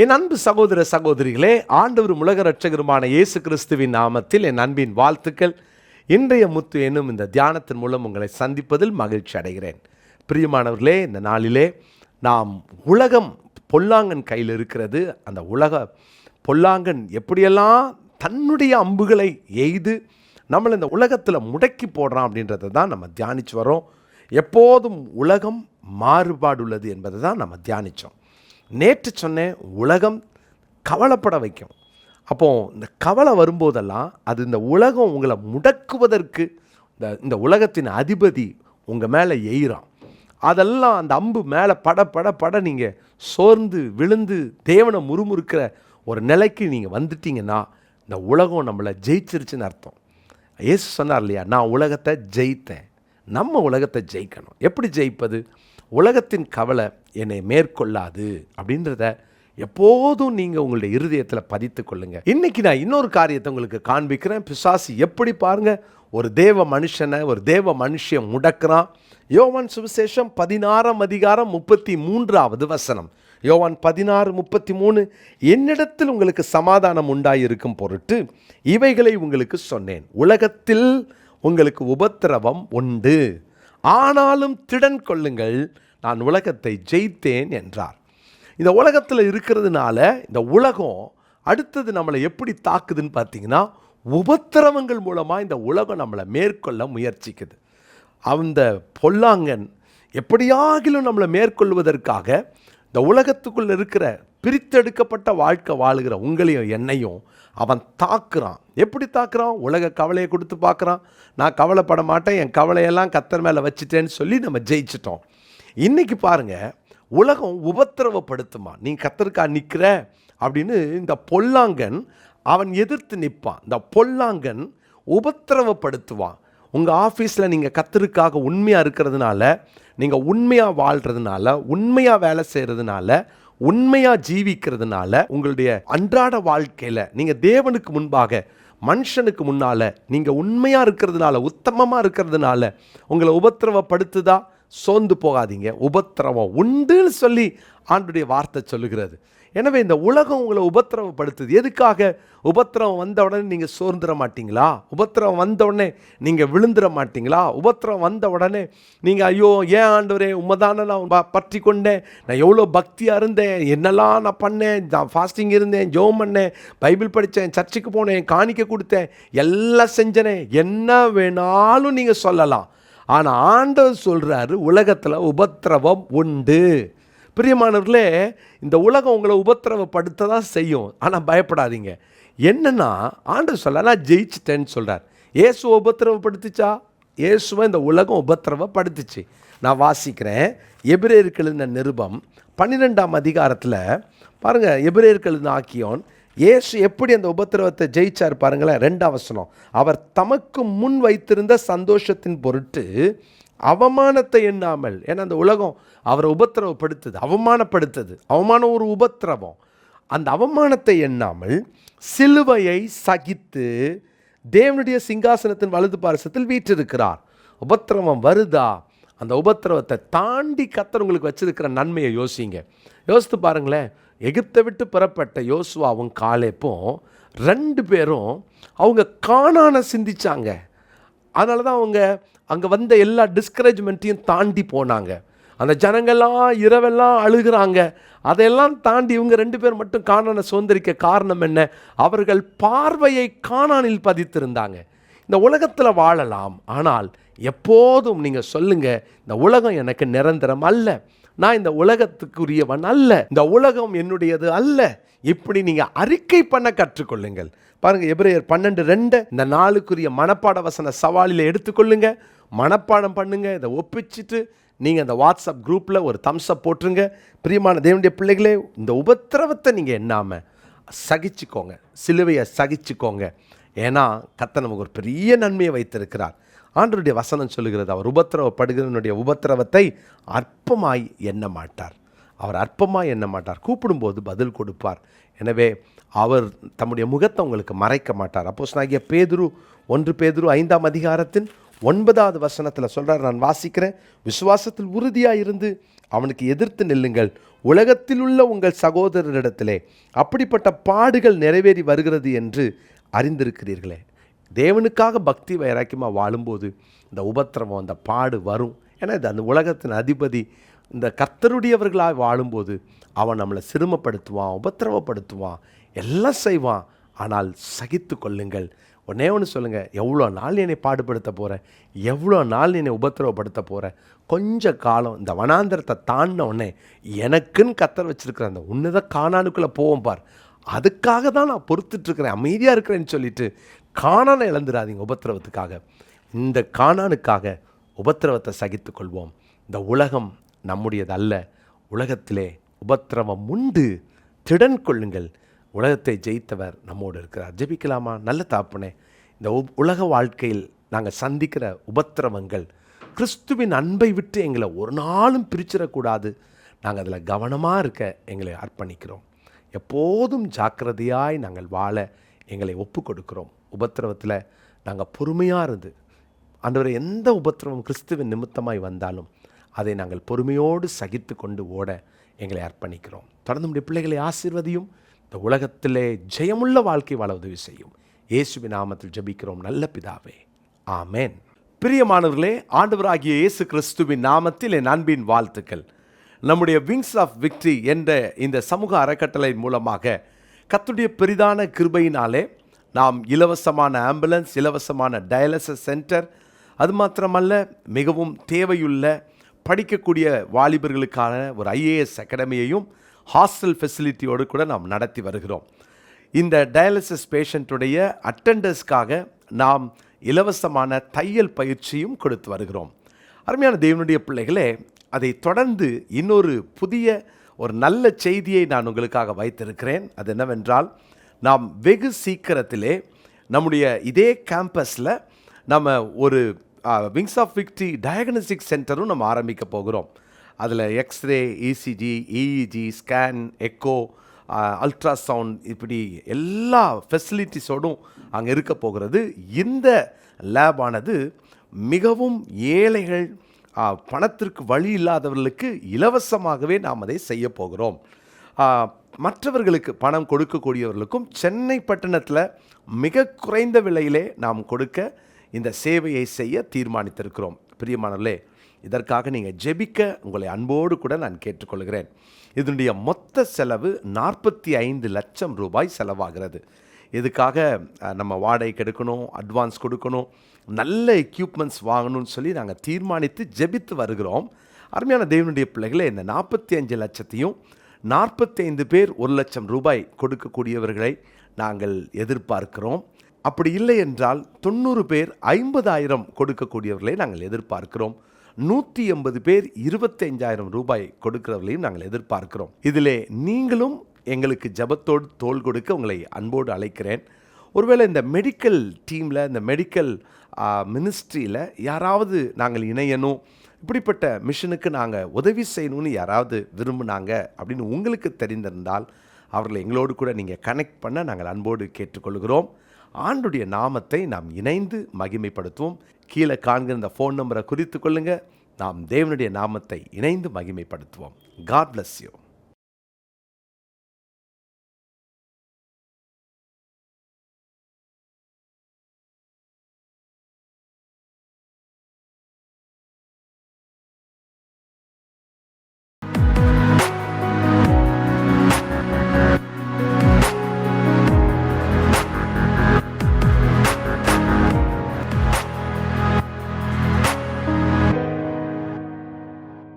என் அன்பு சகோதர சகோதரிகளே, ஆண்டவரும் உலக இரட்சகருமான இயேசு கிறிஸ்துவின் நாமத்தில் என் அன்பின் வாழ்த்துக்கள். இன்றைய முத்து என்னும் இந்த தியானத்தின் மூலம் உங்களை சந்திப்பதில் மகிழ்ச்சி அடைகிறேன். பிரியமானவர்களே, இந்த நாளிலே நாம் உலகம் பொல்லாங்கன் கையில் இருக்கிறது. அந்த உலக பொல்லாங்கன் எப்படியெல்லாம் தன்னுடைய அம்புகளை எய்து நம்மளை இந்த உலகத்தில் முடக்கி போடுறான் அப்படின்றத தான் நம்ம தியானித்து வரோம். எப்போதும் உலகம் மாறுபாடு உள்ளது என்பதை தான் நம்ம தியானித்தோம். நேற்று சொன்னேன், உலகம் கவலைப்பட வைக்கும். அப்போது இந்த கவலை வரும்போதெல்லாம் அது இந்த உலகம் உங்களை முடக்குவதற்கு இந்த உலகத்தின் அதிபதி உங்கள் மேலே எய்கிறான். அதெல்லாம் அந்த அம்பு மேலே பட நீங்கள் சோர்ந்து விழுந்து தேவனை முறுமுறுக்கிற ஒரு நிலைக்கு நீங்கள் வந்துட்டீங்கன்னா இந்த உலகம் நம்மளை ஜெயிச்சிருச்சுன்னு அர்த்தம். இயேசு சொன்னார் இல்லையா, நான் உலகத்தை ஜெயித்தேன். நம்ம உலகத்தை ஜெயிக்கணும். எப்படி ஜெயிப்பது? உலகத்தின் கவலை என்னை மேற்கொள்ளாது அப்படின்றத எப்போதும் நீங்கள் உங்களுடைய இருதயத்தில் பதித்து கொள்ளுங்கள். இன்றைக்கி நான் இன்னொரு காரியத்தை உங்களுக்கு காண்பிக்கிறேன். பிசாசு எப்படி பாருங்கள், ஒரு தேவ மனுஷனை ஒரு தேவ மனுஷன் முடக்கிறான். யோவான் சுவிசேஷம் 16:33 யோவான் 16:33, என்னிடத்தில் உங்களுக்கு சமாதானம் உண்டாயிருக்கும் பொருட்டு இவைகளை உங்களுக்கு சொன்னேன். உலகத்தில் உங்களுக்கு உபத்திரவம் உண்டு, ஆனாலும் திடன் கொள்ளுங்கள், நான் உலகத்தை ஜெயித்தேன் என்றார். இந்த உலகத்தில் இருக்கிறதுனால இந்த உலகம் அடுத்தது நம்மளை எப்படி தாக்குதுன்னு பார்த்தீங்கன்னா, உபத்திரவங்கள் மூலமாக இந்த உலகம் நம்மளை மேற்கொள்ள முயற்சிக்குது. அந்த பொல்லாங்கன் எப்படியாகிலும் நம்மளை மேற்கொள்வதற்காக இந்த உலகத்துக்குள்ளே இருக்கிற பிரித்தெடுக்கப்பட்ட வாழ்க்கை வாழுகிற உங்களையும் என்னையும் அவன் தாக்குறான். எப்படி தாக்குறான்? உலக கவலையை கொடுத்து பார்க்குறான். நான் கவலைப்பட மாட்டேன், என் கவலையெல்லாம் கர்த்தர் மேலே வச்சுட்டேன்னு சொல்லி நம்ம ஜெயிச்சிட்டோம். இன்றைக்கி பாருங்கள், உலகம் உபத்திரவப்படுத்துமா. நீ கர்த்தருக்கா நிற்கிற அப்படின்னு இந்த பொல்லாங்கன் அவன் எதிர்த்து நிற்பான். இந்த பொல்லாங்கன் உபத்திரவப்படுத்துவான். உங்கள் ஆஃபீஸில் நீங்கள் கர்த்தருக்காக உண்மையாக இருக்கிறதுனால, நீங்கள் உண்மையாக வாழ்கிறதுனால, உண்மையாக வேலை செய்கிறதுனால, உண்மையாக ஜீவிக்கிறதுனால, உங்களுடைய அன்றாட வாழ்க்கையில் நீங்கள் தேவனுக்கு முன்பாக மனுஷனுக்கு முன்னால் நீங்கள் உண்மையாக இருக்கிறதுனால, உத்தமமாக இருக்கிறதுனால உங்களை உபத்திரவப்படுத்துதா? சோர்ந்து போகாதீங்க, உபத்திரவம் உண்டுன்னு சொல்லி ஆண்டுடைய வார்த்தை சொல்லுகிறது. எனவே இந்த உலகம் உங்களை உபத்திரவப்படுத்துது. எதுக்காக? உபத்திரவம் வந்த உடனே நீங்கள் சோர்ந்துட மாட்டிங்களா? உபத்திரவம் வந்த உடனே நீங்கள் விழுந்துட மாட்டிங்களா? உபத்திரவம் வந்த உடனே நீங்கள் ஐயோ ஏன் ஆண்டவரே உண்மைதானே நான் பற்றி கொண்டேன், நான் எவ்வளோ பக்தியாக இருந்தேன், என்னெல்லாம் நான் பண்ணேன், நான் ஃபாஸ்டிங் இருந்தேன், ஜெபம் பண்ணேன், பைபிள் படித்தேன், சர்ச்சுக்கு போனேன், காணிக்க கொடுத்தேன், எல்லாம் செஞ்சனே, என்ன வேணாலும் நீங்கள் சொல்லலாம். ஆனால் ஆண்டவர் சொல்கிறாரு, உலகத்தில் உபத்திரவம் உண்டு. பிரியமானவர்களே, இந்த உலகம் உங்களை உபத்திரவப்படுத்த தான் செய்யும். ஆனால் பயப்படாதீங்க. என்னென்னா ஆண்டவர் சொல்ல, நான் ஜெயிச்சிட்டேன்னு சொல்கிறார். இயேசுவை உபத்திரவப்படுத்துச்சா? இயேசுவை இந்த உலகம் உபத்திரவப்படுத்துச்சு. நான் வாசிக்கிறேன், எபிரேயருக்கு எழுதின நிருபம் 12 பாருங்கள். எபிரேயருக்கு எழுதின ஆக்கியோன் இயேசு எப்படி அந்த உபத்திரவத்தை ஜெயிச்சார் பாருங்களேன். 2 அவர் தமக்கு முன் வைத்திருந்த சந்தோஷத்தின் பொருட்டு அவமானத்தை எண்ணாமல், ஏன்னா அந்த உலகம் அவரை உபத்திரவப்படுத்துது, அவமானப்படுத்துது. அவமானம் ஒரு உபத்திரவம். அந்த அவமானத்தை எண்ணாமல் சிலுவையை சகித்து தேவனுடைய சிங்காசனத்தின் வலது பார்சத்தில் வீற்றிருக்கிறார். உபத்திரவம் வருதா? அந்த உபத்திரவத்தை தாண்டி கர்த்தர் உங்களுக்கு வச்சிருக்கிற நன்மையை யோசித்து பாருங்களேன். எகிப்தை விட்டு புறப்பட்ட யோசுவாவும் காலேப்பும் 2 பேரும் அவங்க கானானை சிந்திச்சாங்க. அதனால தான் அவங்க அங்கே வந்த எல்லா டிஸ்கரேஜ்மெண்ட்டையும் தாண்டி போனாங்க. அந்த ஜனங்கள்லாம் இரவெல்லாம் அழுகிறாங்க. அதையெல்லாம் தாண்டி இவங்க 2 பேர் மட்டும் கானானை சுதந்திரிக்க காரணம் என்ன? அவர்கள் பார்வையை கானானில் பதித்திருந்தாங்க. இந்த உலகத்தில் வாழலாம், ஆனால் எப்போதும் நீங்கள் சொல்லுங்கள், இந்த உலகம் எனக்கு நிரந்தரம் அல்ல, நான் இந்த உலகத்துக்குரியவன் அல்ல, இந்த உலகம் என்னுடையது அல்ல. இப்படி நீங்கள் அறிக்கை பண்ண கற்றுக்கொள்ளுங்கள். பாருங்கள், எபிரேயர் 12:2 இந்த நாளுக்குரிய மனப்பாட வசன சவாலில் எடுத்துக்கொள்ளுங்க, மனப்பாடம் பண்ணுங்க. இதை ஒப்பிச்சுட்டு நீங்கள் அந்த வாட்ஸ்அப் குரூப்பில் ஒரு தம்ஸ்அப் போட்டுருங்க. பிரியமான தேவனுடைய பிள்ளைகளே, இந்த உபத்திரவத்தை நீங்கள் எண்ணாமல் சகிச்சுக்கோங்க, சிலுவையை சகிச்சுக்கோங்க. ஏன்னா கர்த்தர் நமக்கு ஒரு பெரிய நன்மையை வைத்திருக்கிறார். ஆண்டவருடைய வசனம் சொல்லுகிறது, அவர் உபத்திரவப்படுகிறவனுடைய உபத்திரவத்தை அற்பமாய் எண்ண மாட்டார். அவர் அற்பமாய் எண்ண மாட்டார். கூப்பிடும்போது பதில் கொடுப்பார். எனவே அவர் தம்முடைய முகத்தை உங்களுக்கு மறைக்க மாட்டார். அப்போஸ்தலனாகிய பேதுரு 1 பேதுரு 5 9வது வசனத்தில் சொல்கிறார், நான் வாசிக்கிறேன். விசுவாசத்தில் உறுதியாக இருந்து அவனுக்கு எதிர்த்து நில்லுங்கள். உலகத்தில் உள்ள உங்கள் சகோதரரிடத்திலே அப்படிப்பட்ட பாடுகள் நிறைவேறி வருகிறது என்று அறிந்திருக்கிறீர்களே. தேவனுக்காக பக்தி வைராக்கியமாக வாழும்போது இந்த உபத்திரவம், அந்த பாடு வரும். ஏன்னா இது அந்த உலகத்தின் அதிபதி. இந்த கர்த்தருடையவர்களாக வாழும்போது அவன் நம்மளை சிறுமப்படுத்துவான், உபத்திரவப்படுத்துவான், எல்லாம் செய்வான். ஆனால் சகித்து கொள்ளுங்கள். ஒன்றே ஒன்று சொல்லுங்கள், எவ்வளோ நாள் என்னை பாடுபடுத்த போகிறேன், எவ்வளோ நாள் என்னை உபத்திரவப்படுத்த போகிறேன். கொஞ்ச காலம் இந்த வனாந்தரத்தை தாண்டின உடனே எனக்குன்னு கர்த்தர் வச்சுருக்கிற அந்த உன்னத கானானுக்குள்ளே போவோம் பார், அதுக்காக தான் நான் பொறுத்துட்ருக்கிறேன், அமைதியாக இருக்கிறேன்னு சொல்லிட்டு கானானை இழந்துடாதீங்க உபத்திரவத்துக்காக. இந்த கானானுக்காக உபத்திரவத்தை சகித்து கொள்வோம். இந்த உலகம் நம்முடையது அல்ல. உலகத்திலே உபத்திரவம் உண்டு, திடன் கொள்ளுங்கள். உலகத்தை ஜெயித்தவர் நம்மோடு இருக்கிறார். ஜெபிக்கலாமா? நல்ல தாப்பனே, இந்த உலக வாழ்க்கையில் நாங்கள் சந்திக்கிற உபத்திரவங்கள் கிறிஸ்துவின் அன்பை விட்டு எங்களை ஒரு நாளும் பிரிச்சிடக்கூடாது. நாங்கள் அதில் கவனமாக இருக்க எங்களை அர்ப்பணிக்கிறோம். எப்போதும் ஜாக்கிரதையாய் நாங்கள் வாழ எங்களை ஒப்பு கொடுக்கிறோம். உபத்திரவத்தில் நாங்கள் பொறுமையாக இருந்து, ஆண்டவரே, எந்த உபத்திரவம் கிறிஸ்துவின் நிமித்தமாய் வந்தாலும் அதை நாங்கள் பொறுமையோடு சகித்து கொண்டு ஓட எங்களை அர்ப்பணிக்கிறோம். தொடர்ந்து நம்முடைய பிள்ளைகளை ஆசீர்வதியும். இந்த உலகத்திலே ஜெயமுள்ள வாழ்க்கை வாழ உதவி செய்யும். இயேசுவின் நாமத்தில் ஜெபிக்கிறோம் நல்ல பிதாவே, ஆமென். பிரியமானவர்களே, ஆண்டவராகிய இயேசு கிறிஸ்துவின் நாமத்தில் என் அன்பின் வாழ்த்துக்கள். நம்முடைய விங்ஸ் ஆஃப் விக்டரி என்ற இந்த சமூக அறக்கட்டளை மூலமாக கர்த்தருடைய பெரிதான கிருபையினாலே நாம் இலவசமான ஆம்புலன்ஸ், இலவசமான டயாலிசிஸ் சென்டர், அது மாத்திரமல்ல மிகவும் தேவையுள்ள படிக்கக்கூடிய வாலிபர்களுக்கான ஒரு IAS அகாடமியையும் ஹாஸ்டல் ஃபெசிலிட்டியோடு கூட நாம் நடத்தி வருகிறோம். இந்த டயாலிசிஸ் பேஷண்ட்டுடைய அட்டெண்டர்ஸ்க்காக நாம் இலவசமான தையல் பயிற்சியும் கொடுத்து வருகிறோம். அருமையான தேவனுடைய பிள்ளைகளே, அதை தொடர்ந்து இன்னொரு புதிய ஒரு நல்ல செய்தியை நான் உங்களுக்காக வைத்திருக்கிறேன். அது என்னவென்றால், நாம் வெகு சீக்கிரத்திலே நம்முடைய இதே கேம்பஸில் நம்ம ஒரு விங்ஸ் ஆஃப் விக்டரி டயக்னோஸ்டிக் சென்டரும் நம்ம ஆரம்பிக்க போகிறோம். அதில் x ray, ECG, EEG, scan, echo, ultrasound, இப்படி எல்லா ஃபெசிலிட்டிஸோடும் அங்கே இருக்க போகிறது. இந்த லேபானது மிகவும் ஏழைகள், பணத்திற்கு வழி இல்லாதவர்களுக்கு இலவசமாகவே நாம் அதை செய்ய போகிறோம். மற்றவர்களுக்கு பணம் கொடுக்கக்கூடியவர்களுக்கும் சென்னை பட்டணத்தில் மிக குறைந்த விலையிலே நாம் கொடுக்க இந்த சேவையை செய்ய தீர்மானித்திருக்கிறோம். பிரியமானவர்களே, இதற்காக நீங்கள் ஜெபிக்க உங்களை அன்போடு கூட நான் கேட்டுக்கொள்கிறேன். இதனுடைய மொத்த செலவு 45 லட்சம் ரூபாய் செலவாகிறது. இதுக்காக நம்ம வாடகைக்கு எடுக்கணும், அட்வான்ஸ் கொடுக்கணும், நல்ல எக்யூப்மெண்ட்ஸ் வாங்கணும்னு சொல்லி நாங்கள் தீர்மானித்து ஜெபித்து வருகிறோம். அருமையான தேவனுடைய பிள்ளைகளே, இந்த 45 லட்சத்தையும் 45 பேர் 1 லட்சம் ரூபாய் கொடுக்கக்கூடியவர்களை நாங்கள் எதிர்பார்க்கிறோம். அப்படி இல்லை என்றால் 90 பேர் 50,000 கொடுக்கக்கூடியவர்களை நாங்கள் எதிர்பார்க்கிறோம். 180 பேர் 25,000 ரூபாய் கொடுக்கிறவர்களையும் நாங்கள் எதிர்பார்க்கிறோம். இதிலே நீங்களும் எங்களுக்கு ஜபத்தோடு தோள் கொடுக்க உங்களை அன்போடு அழைக்கிறேன். ஒருவேளை இந்த மெடிக்கல் டீமில், இந்த மெடிக்கல் மினிஸ்ட்ரியில் யாராவது நாங்கள் இணையணும், இப்படிப்பட்ட மிஷனுக்கு நாங்கள் உதவி செய்யணும்னு யாராவது விரும்புனாங்க அப்படின்னு உங்களுக்கு தெரிந்திருந்தால் அவர்களை எங்களோடு கூட நீங்கள் கனெக்ட் பண்ண நாங்கள் அன்போடு கேட்டுக்கொள்கிறோம். ஆண்டுடைய நாமத்தை நாம் இணைந்து மகிமைப்படுத்துவோம். கீழே காண்கிற இந்த ஃபோன் நம்பரை குறித்து கொள்ளுங்கள். நாம் தேவனுடைய நாமத்தை இணைந்து மகிமைப்படுத்துவோம். God bless you.